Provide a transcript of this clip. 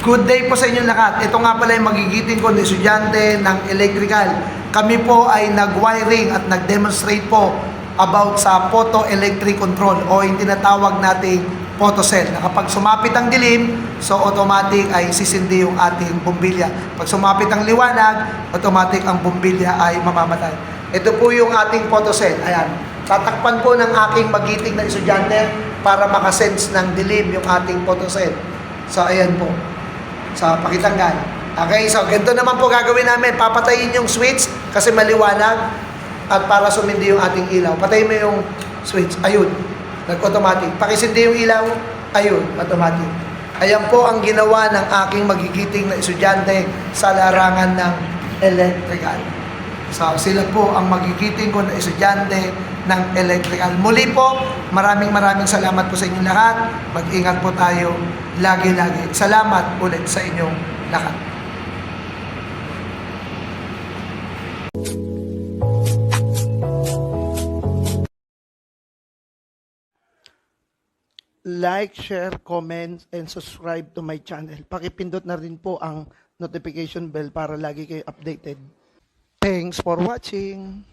Good day po sa inyong lahat. Ito nga pala yung magigiting ko na estudyante ng electrical. Kami po ay nag-wiring at nag-demonstrate po about sa photoelectric control o yung tinatawag nating photocell. Na kapag sumapit ang dilim, so automatic ay sisindi yung ating bombilya. Pag sumapit ang liwanag, automatic ang bombilya ay mamamatay. Ito po yung ating photocell. Ayan. Tatakpan po ng aking magiting na estudyante para makasense ng dilim yung ating photocell. So ayan po. Sa pakitanggal. Okay, so ganito naman po gagawin namin. Papatayin yung switch kasi maliwanag at para sumindi yung ating ilaw. Patayin mo yung switch. Ayun. Nag-automatic. Pakisindi yung ilaw. Ayun. Automatic. Ayan po ang ginawa ng aking magigiting na estudyante sa larangan ng electrical. So sila po ang magigiting ko na estudyante ng electrical. Muli po, maraming salamat po sa inyong lahat. Mag-ingat po tayo lagi-lagi. Salamat ulit sa inyong lahat. Like, share, comment, and subscribe to my channel. Pakipindot na rin po ang notification bell para lagi kayo updated. Thanks for watching.